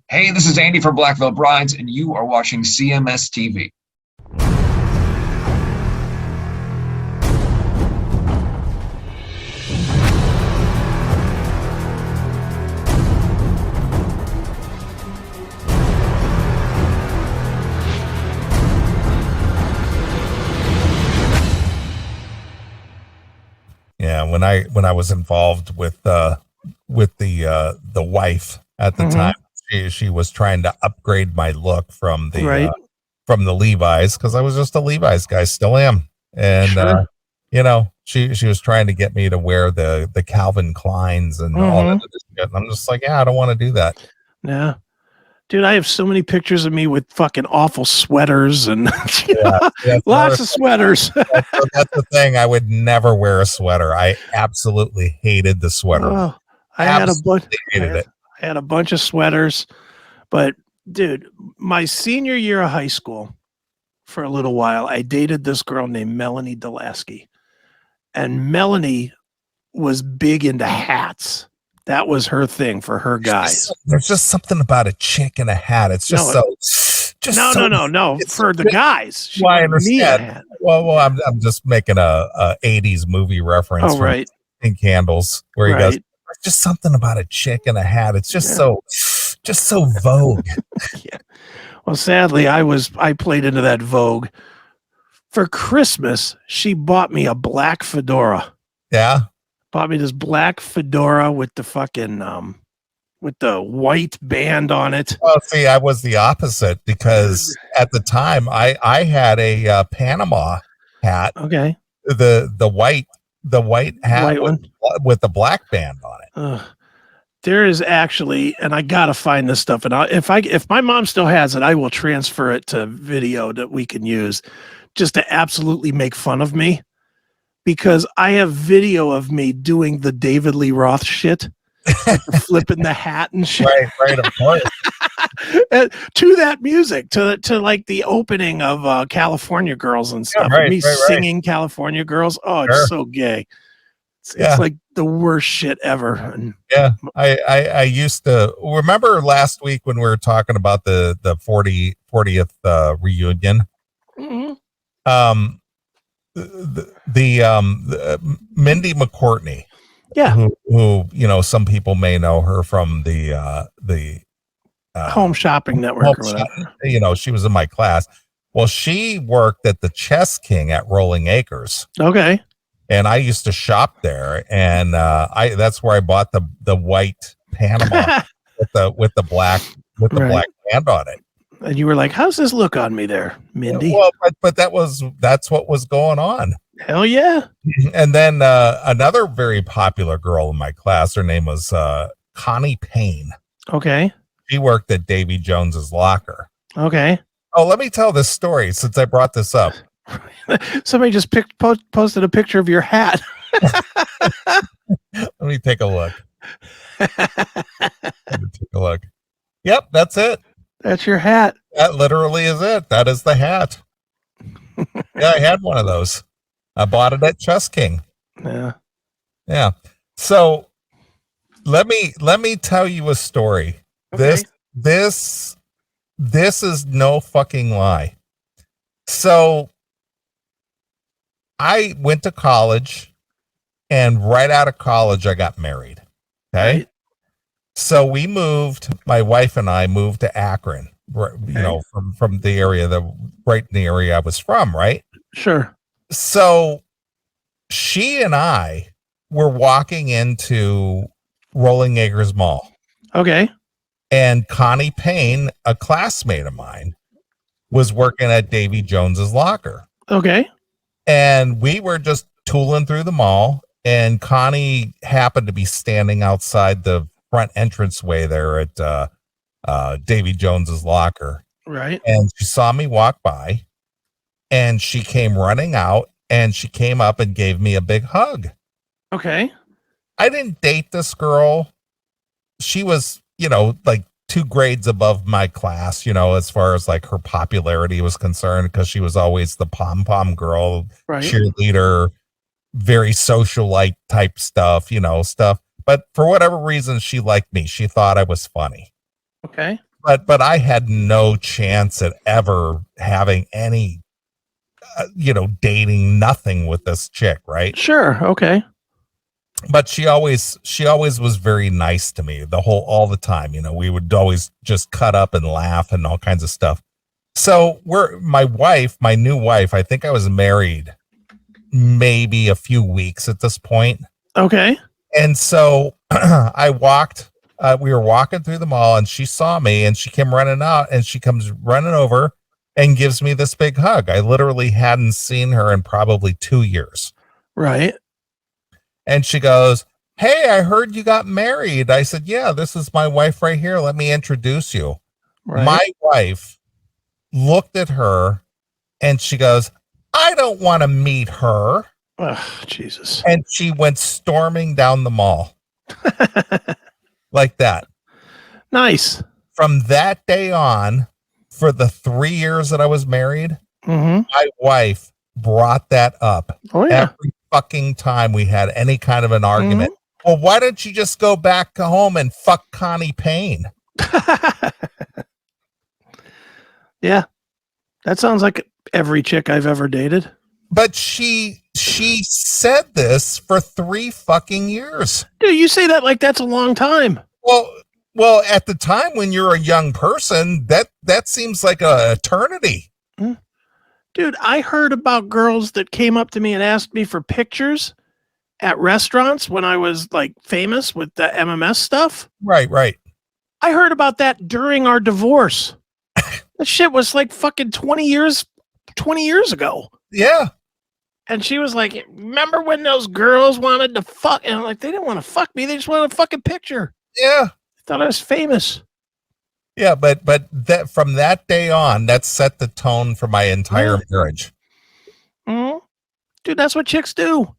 Hey, this is Andy from Black Veil Brides, and you are watching CMS TV. Yeah, when I was involved with the wife at the time, she was trying to upgrade my look from the Levi's, because I was just a Levi's guy, still am, and Sure. she was trying to get me to wear the Calvin Kleins and all that other shit, and I'm just like, yeah, I don't want to do that. Yeah. Dude, I have so many pictures of me with fucking awful sweaters and lots of sweaters. That's the thing. I would never wear a sweater. I absolutely hated the sweater. Oh, I had Hated it. I had a bunch of sweaters, but dude, my senior year of high school, for a little while, I dated this girl named Melanie Delasky, and Melanie was big into hats. That was her thing for her guys. There's just something about a chick in a hat. It's just no. For the guys. Well, I understand. Well, I'm just making a 80s movie reference. Oh, right. Pink Candles, where he goes, there's just something about a chick in a hat. It's just so vogue. Yeah. Well, sadly, I played into that vogue. For Christmas, she bought me a black fedora. Yeah. Bought me this black fedora with the fucking with the white band on it. Well, see, I was the opposite, because at the time I had a Panama hat. Okay. The white hat with the black band on it. There is actually, and I gotta find this stuff, and if my mom still has it, I will transfer it to video that we can use, just to absolutely make fun of me. Because I have video of me doing the David Lee Roth shit, like flipping the hat and shit. Right, of course. To that music, to like the opening of California Girls and stuff. Yeah, singing California Girls. Oh, it's so gay. It's like the worst shit ever. And yeah, I used to remember last week when we were talking about the 40th reunion. Mm-hmm. The Mindy McCourtney, who some people may know her from the Home Shopping Network, or whatever. She was in my class. Well, she worked at the Chess King at Rolling Acres. Okay. And I used to shop there, and that's where I bought the white Panama with the black band on it. And you were like, "How's this look on me, there, Mindy?" Well, but that's what was going on. Hell yeah! And then another very popular girl in my class, her name was Connie Payne. Okay. She worked at Davy Jones's Locker. Okay. Oh, let me tell this story since I brought this up. Somebody just posted a picture of your hat. Let me take a look. Yep, that's it. That's your hat. That literally is it. That is the hat. Yeah, I had one of those. I bought it at Chess King. Yeah. So let me tell you a story. Okay. This is no fucking lie. So I went to college, and right out of college I got married. Okay. Right. So my wife and I moved to Akron, from the area right in the area I was from, right? Sure. So she and I were walking into Rolling Acres Mall. Okay. And Connie Payne, a classmate of mine, was working at Davy Jones's Locker. Okay. And we were just tooling through the mall, and Connie happened to be standing outside the front entranceway there at Davy Jones's Locker. Right. And she saw me walk by, and she came running out, and she came up and gave me a big hug. Okay. I didn't date this girl. She was, like 2 grades above my class, as far as like her popularity was concerned, because she was always the pom-pom girl, cheerleader, very socialite type stuff, stuff. But for whatever reason, she liked me. She thought I was funny. Okay. but I had no chance at ever having any, dating, nothing with this chick, right? Sure. Okay. But she always was very nice to me all the time. We would always just cut up and laugh and all kinds of stuff. So my new wife, I think I was married maybe a few weeks at this point. Okay. And so we were walking through the mall and she saw me and she came running out and she comes running over and gives me this big hug. I literally hadn't seen her in probably 2 years. Right. And she goes, "Hey, I heard you got married." I said, "Yeah, this is my wife right here. Let me introduce you." Right. My wife looked at her and she goes, "I don't want to meet her." Oh, Jesus. And she went storming down the mall like that. Nice. From that day on, for the 3 years that I was married, my wife brought that up every fucking time we had any kind of an argument. Well, why don't you just go back home and fuck Connie Payne? Yeah. That sounds like every chick I've ever dated. But she said this for 3 fucking years. Dude, you say that like that's a long time. Well, at the time when you're a young person, that seems like an eternity. Dude, I heard about girls that came up to me and asked me for pictures at restaurants when I was like famous with the MMS stuff. Right. I heard about that during our divorce. That shit was like fucking 20 years ago. Yeah. And she was like, "Remember when those girls wanted to fuck?" And I'm like, they didn't want to fuck me. They just wanted a fucking picture. Yeah. I thought I was famous. Yeah, but that from that day on, that set the tone for my entire marriage. Dude, that's what chicks do.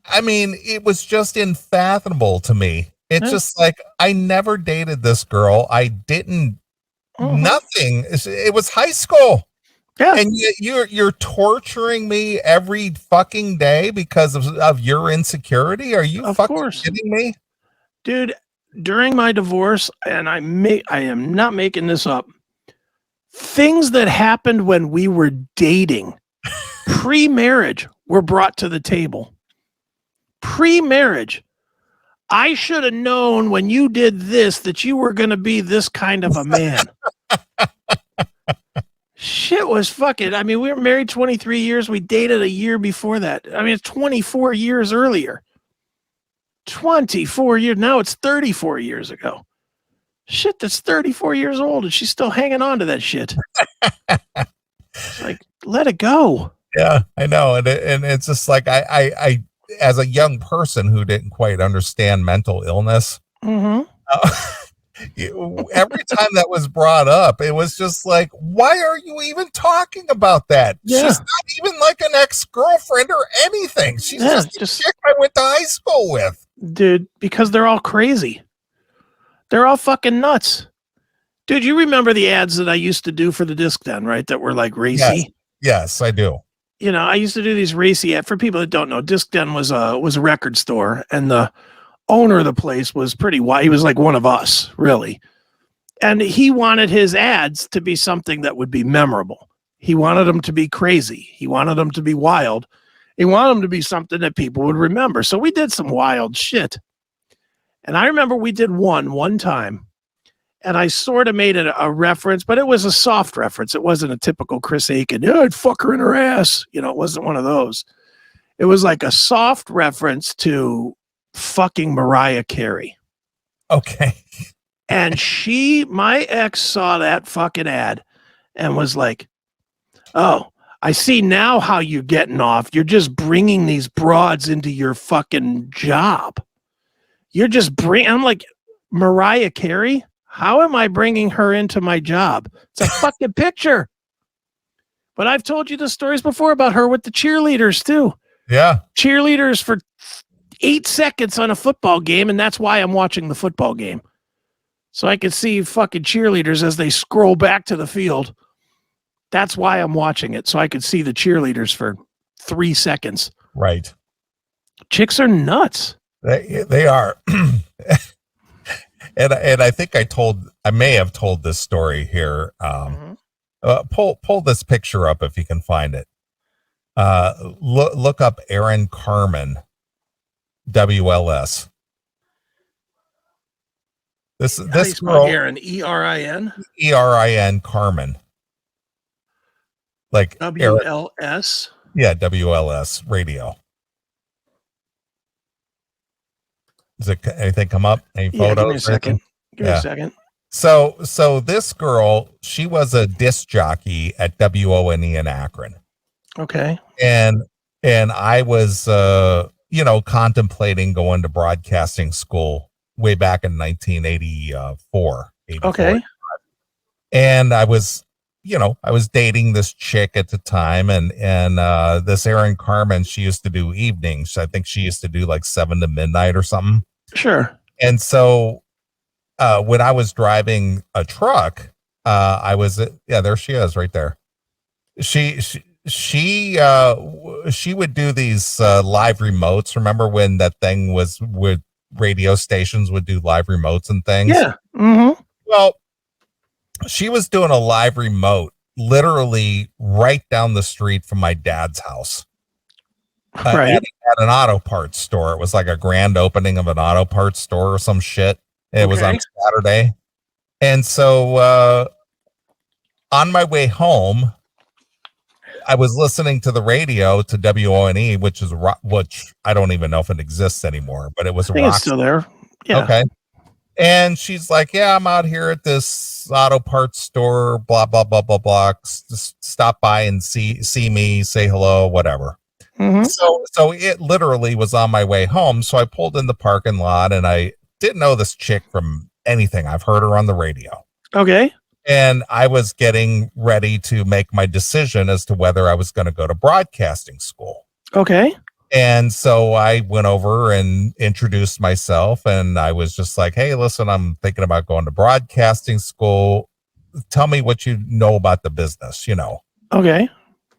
I mean, it was just unfathomable to me. It's just like, I never dated this girl. I didn't, nothing. It was high school. Yeah. And you're torturing me every fucking day because of your insecurity. Are you fucking kidding me? Dude, during my divorce, and I am not making this up, things that happened when we were dating pre-marriage were brought to the table. Pre-marriage. I should have known when you did this that you were going to be this kind of a man. Shit was fucking, I mean, we were married 23 years. We dated a year before that. I mean, it's 24 years earlier. 24 years. Now it's 34 years ago. Shit, that's 34 years old and she's still hanging on to that shit. It's like, let it go. Yeah, I know. And it's just like, I as a young person who didn't quite understand mental illness, every time that was brought up, it was just like, why are you even talking about that? Yeah. She's not even like an ex-girlfriend or anything. She's just a chick I went to high school with. Dude, because they're all crazy. They're all fucking nuts. Dude, you remember the ads that I used to do for the Disc Den, right? That were like racy? Yes, I do. You know, I used to do these racy ads. For people that don't know, Disc Den was a record store, and the owner of the place was pretty wide. He was like one of us, really. And he wanted his ads to be something that would be memorable. He wanted them to be crazy. He wanted them to be wild. He wanted them to be something that people would remember. So we did some wild shit. And I remember we did one time, and I sort of made it a reference, but it was a soft reference. It wasn't a typical Chris Aiken, "Yeah, I'd fuck her in her ass." You know, it wasn't one of those. It was like a soft reference to fucking Mariah Carey. Okay. And my ex saw that fucking ad and was like, "Oh, I see now how you're getting off. You're just bringing these broads into your fucking job. You're just I'm like, Mariah Carey? How am I bringing her into my job? It's a fucking picture." But I've told you the stories before about her with the cheerleaders too. Yeah. Cheerleaders for 8 seconds on a football game, and that's why I'm watching the football game. So I can see fucking cheerleaders as they scroll back to the field. That's why I'm watching it, so I could see the cheerleaders for 3 seconds. Right. Chicks are nuts. They are. And I think I may have told this story here. Pull this picture up if you can find it. Look up Aaron Carmen, WLS. This girl, Aaron, Erin, Erin Carmen, like WLS. Yeah, WLS radio. Does anything come up? Any photos? Give me a second. Give me a second. So this girl, she was a disc jockey at WONE in Akron. Okay. And I was contemplating going to broadcasting school way back in 1984. Okay. And I was dating this chick at the time, and this Erin Carmen, she used to do evenings. I think she used to do like 7 to midnight or something. Sure. And so when I was driving a truck, I was there she is right there. She would do these live remotes. Remember when that thing was with radio stations would do live remotes and things? Yeah. Mm-hmm. Well, she was doing a live remote literally right down the street from my dad's house. Right. At an auto parts store. It was like a grand opening of an auto parts store or some shit. It was on Saturday. And so on my way home, I was listening to the radio to WONE, which I don't even know if it exists anymore, but it was it's still there. Yeah. Okay. And she's like, yeah, I'm out here at this auto parts store, blah, blah, blah, blah, blah. Just stop by and see me, say hello, whatever. Mm-hmm. So it literally was on my way home. So I pulled in the parking lot, and I didn't know this chick from anything. I've heard her on the radio. Okay. And I was getting ready to make my decision as to whether I was going to go to broadcasting school. Okay. And so I went over and introduced myself, and I was just like, hey, listen, I'm thinking about going to broadcasting school. Tell me what you know about the business, Okay.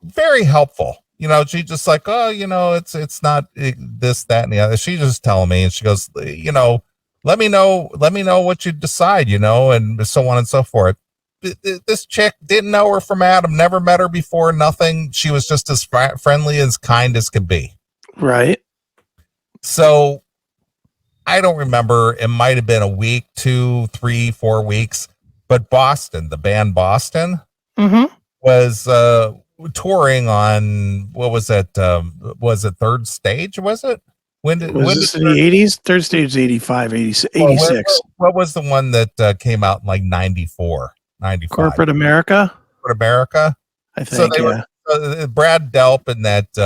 Very helpful. She just like, oh, it's not this, that, and the other. She just telling me, and she goes, let me know what you decide, and so on and so forth. This chick, didn't know her from Adam, never met her before, nothing. She was just as friendly, as kind as could be. Right. So I don't remember. It might have been a week, 2, 3, 4 weeks, but Boston, the band Boston, was touring on, what was it? Was it Third Stage? Was it? When did this in the 80s? Third Stage is 85, 86. What was the one that came out in like 94, 95? Corporate America? Corporate America? I think, Brad Delp and the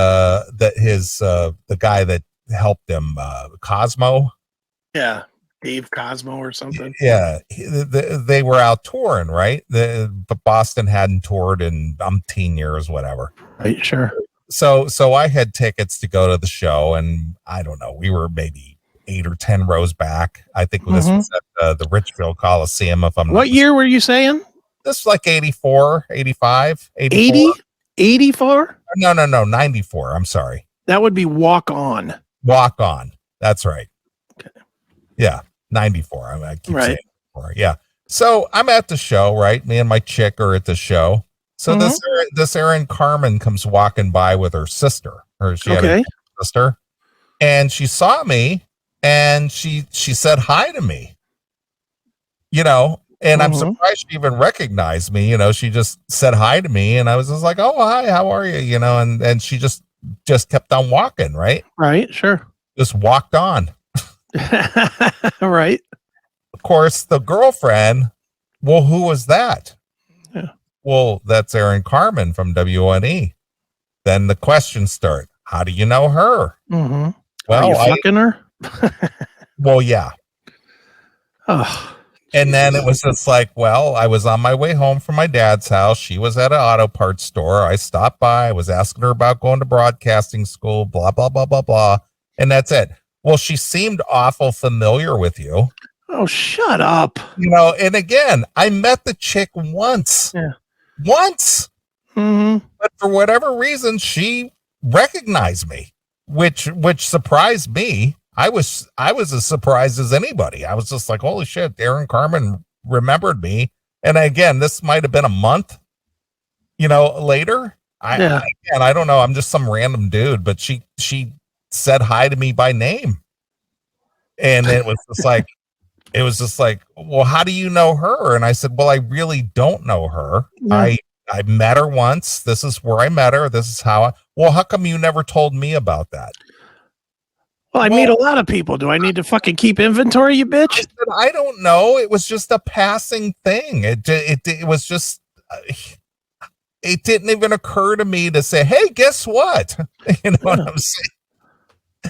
guy that helped him, Cosmo. Yeah. Dave Cosmo or something. Yeah. They were out touring, right? But Boston hadn't toured in umpteen years, whatever. Right. Sure. So I had tickets to go to the show, and I don't know, we were maybe 8 or 10 rows back. I think this was at the Richfield Coliseum. What year were you saying? This was like 84, 85, 84. 84? No, 94. I'm sorry. That would be Walk On. Walk On. That's right. Okay. Yeah, 94. I keep right. saying 94. Yeah. So I'm at the show, right? Me and my chick are at the show. So this Erin Carmen comes walking by with her sister. She had a sister, and she saw me, and she said hi to me. And I'm surprised she even recognized me. She just said hi to me, and I was just like, "Oh, hi, how are you?" And she just kept on walking, right? Right, sure. Just walked on. Right. Of course, the girlfriend. Well, who was that? Yeah. Well, that's Erin Carmen from WONE. Then the questions start. How do you know her? Mm-hmm. Well, are you fucking her? Well, yeah. Oh. And then it was just like, well, I was on my way home from my dad's house. She was at an auto parts store. I stopped by. I was asking her about going to broadcasting school, blah, blah, blah, blah, blah. And that's it. Well, she seemed awful familiar with you. Oh, shut up. And again, I met the chick once. Yeah. Once. Mm-hmm. But for whatever reason, she recognized me, which surprised me. I was as surprised as anybody. I was just like, holy shit, Aaron Carmen remembered me. And again, this might have been a month, later. I don't know. I'm just some random dude, but she said hi to me by name. And it was just like, well, how do you know her? And I said, well, I really don't know her. Yeah. I met her once. This is where I met her. This is how come you never told me about that? Well, I meet a lot of people. Do I need to fucking keep inventory, you bitch? I don't know. It was just a passing thing. It was just, it didn't even occur to me to say, hey, guess what? You know what I'm saying?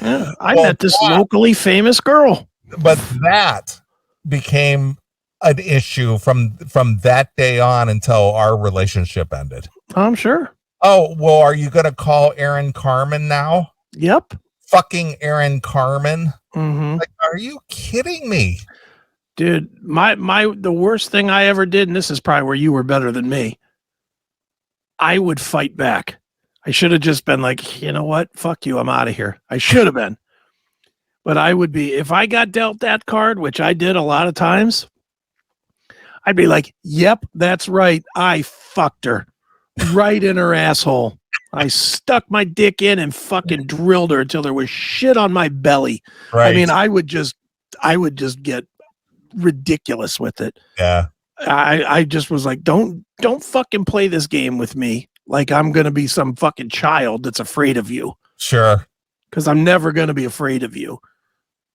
Yeah, I met this locally famous girl. But that became an issue from that day on until our relationship ended. I'm sure. Oh, well, are you going to call Aaron Carmen now? Yep. Fucking Aaron Carmen. Mm-hmm. Like, are you kidding me? Dude, the worst thing I ever did, and this is probably where you were better than me, I would fight back. I should have just been like, you know what? Fuck you. I'm out of here. I should have been. But I would be, if I got dealt that card, which I did a lot of times, I'd be like, yep, that's right. I fucked her right in her asshole. I stuck my dick in and fucking drilled her until there was shit on my belly. Right. I mean, I would just get ridiculous with it. Yeah. I just was like, don't fucking play this game with me like I'm going to be some fucking child that's afraid of you. Sure. Because I'm never going to be afraid of you.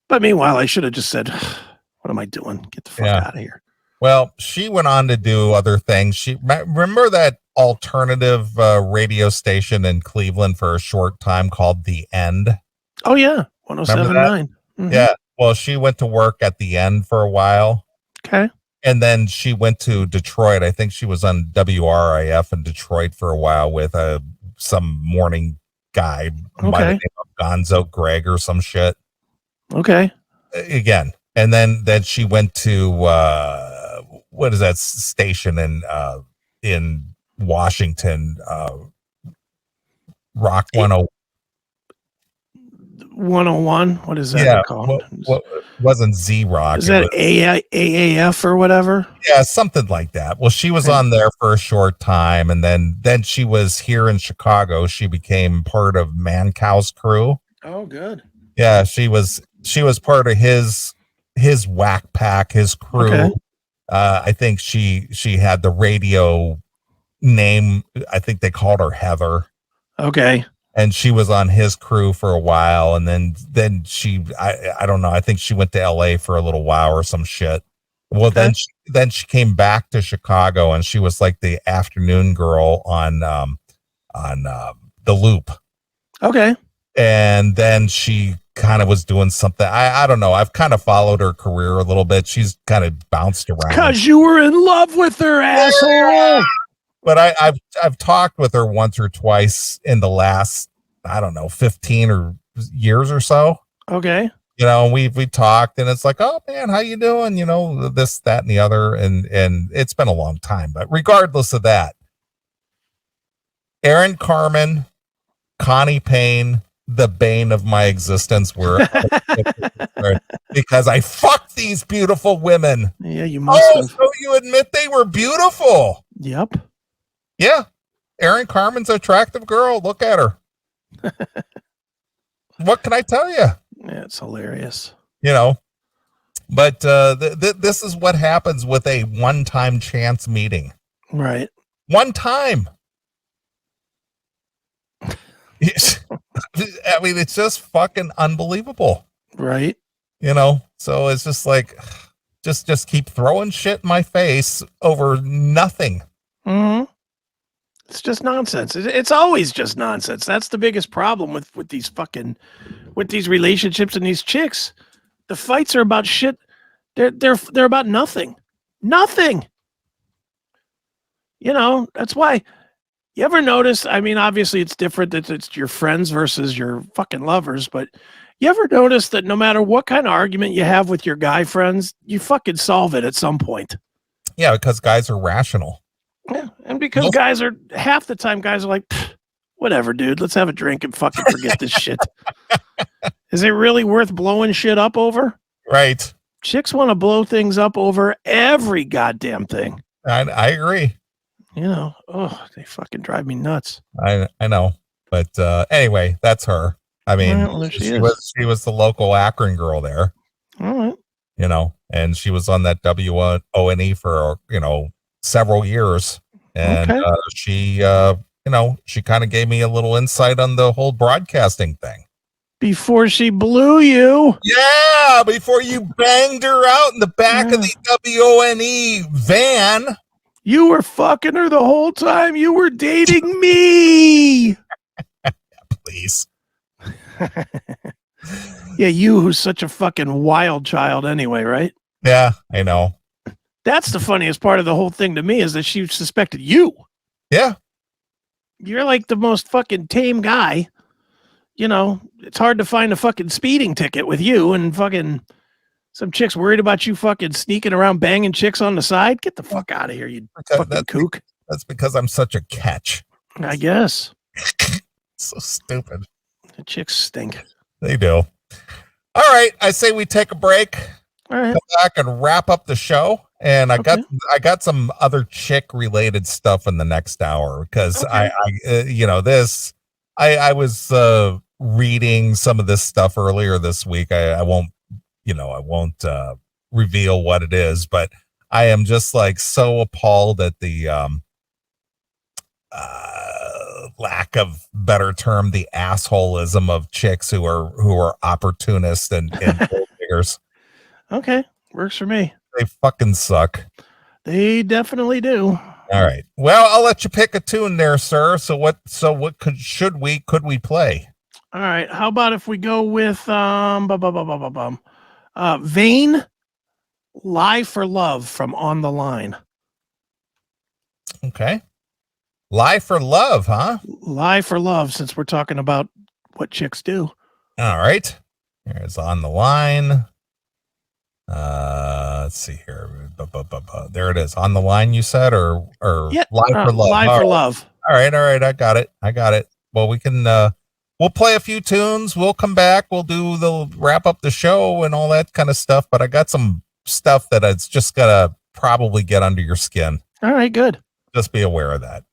But meanwhile, I should have just said, what am I doing? Get the fuck out of here. Well, she went on to do other things. She remember that alternative radio station in Cleveland for a short time called The End? Oh, yeah. 107.9. Mm-hmm. Yeah. Well, she went to work at The End for a while. Okay. And then she went to Detroit. I think she was on WRIF in Detroit for a while with some morning guy by the name of Gonzo Greg or some shit. Okay. Again. And then she went to what is that station in Washington? Rock 101. What is that called? What wasn't Z Rock? Is that AAF or whatever? Yeah, something like that. Well, she was on there for a short time, and then she was here in Chicago. She became part of Mancow's crew. Oh, good. Yeah, she was part of his whack pack, his crew. Okay. I think she had the radio name. I think they called her Heather. Okay. And she was on his crew for a while, and then she I don't know. I think she went to LA for a little while or some shit. Well, then she came back to Chicago, and she was like the afternoon girl on The Loop. Okay. And then she kind of was doing something. I don't know. I've kind of followed her career a little bit. She's kind of bounced around. Because you were in love with her, asshole. But I've talked with her once or twice in the last, I don't know, 15 years or so. Okay. You know, we talked, and it's like, oh man, how you doing? You know, this, that, and the other, and it's been a long time. But regardless of that, Aaron Carmen, Connie Payne, the bane of my existence were because I fucked these beautiful women. Yeah, you must have. So you admit they were beautiful? Yep. Yeah. Aaron Carmen's an attractive girl. Look at her. What can I tell you? Yeah, it's hilarious. You know, but this is what happens with a one-time chance meeting. Right. One time. I mean, it's just fucking unbelievable. Right. You know, so it's just like, just keep throwing shit in my face over nothing. Mm-hmm. It's just nonsense. It's always just nonsense. That's the biggest problem with these relationships and these chicks. The fights are about shit. They're about nothing. Nothing. You know, that's why. You ever notice, I mean, obviously it's different that it's your friends versus your fucking lovers, but you ever notice that no matter what kind of argument you have with your guy friends, you fucking solve it at some point? Yeah, because guys are rational. Yeah, and because half the time guys are like, whatever, dude, let's have a drink and fucking forget this shit. Is it really worth blowing shit up over? Right. Chicks want to blow things up over every goddamn thing. I agree. You know, they fucking drive me nuts. I know. But anyway, that's her. I mean, Well, she was the local Akron girl there. All right. You know, and she was on that WONE for, you know, several years. And Okay. she she kind of gave me a little insight on the whole broadcasting thing. Before she blew you. Yeah, before you banged her out in the back of the WONE van. You were fucking her the whole time you were dating me. Please. Yeah, you who's such a fucking wild child anyway, right? Yeah, I know. That's the funniest part of the whole thing to me is that she suspected you. Yeah. You're like the most fucking tame guy. You know, it's hard to find a fucking speeding ticket with you and fucking some chicks worried about you fucking sneaking around banging chicks on the side. Get the fuck out of here, you fucking kook. That's because I'm such a catch. I guess. So stupid. The chicks stink. They do. All right, I say we take a break. All right. Come back and wrap up the show. And I got some other chick related stuff in the next hour because I was reading some of this stuff earlier this week. I won't reveal what it is, but I am just like so appalled at the lack of better term, the assholism of chicks who are opportunists and gold diggers. Okay, works for me. They fucking suck. They definitely do. All right. Well, I'll let you pick a tune there, sir. So what could we play? All right. How about if we go with Vane, Lie for Love from On the Line. Okay. Lie for Love, huh? Lie for Love, since we're talking about what chicks do. All right. Here's On the Line. Let's see here. There it is. On the Line, you said, or yeah, Lie for Love. Lie for Love. All right. I got it. Well, we can we'll play a few tunes. We'll come back. We'll wrap up the show and all that kind of stuff. But I got some stuff that it's just gonna probably get under your skin. All right, good. Just be aware of that.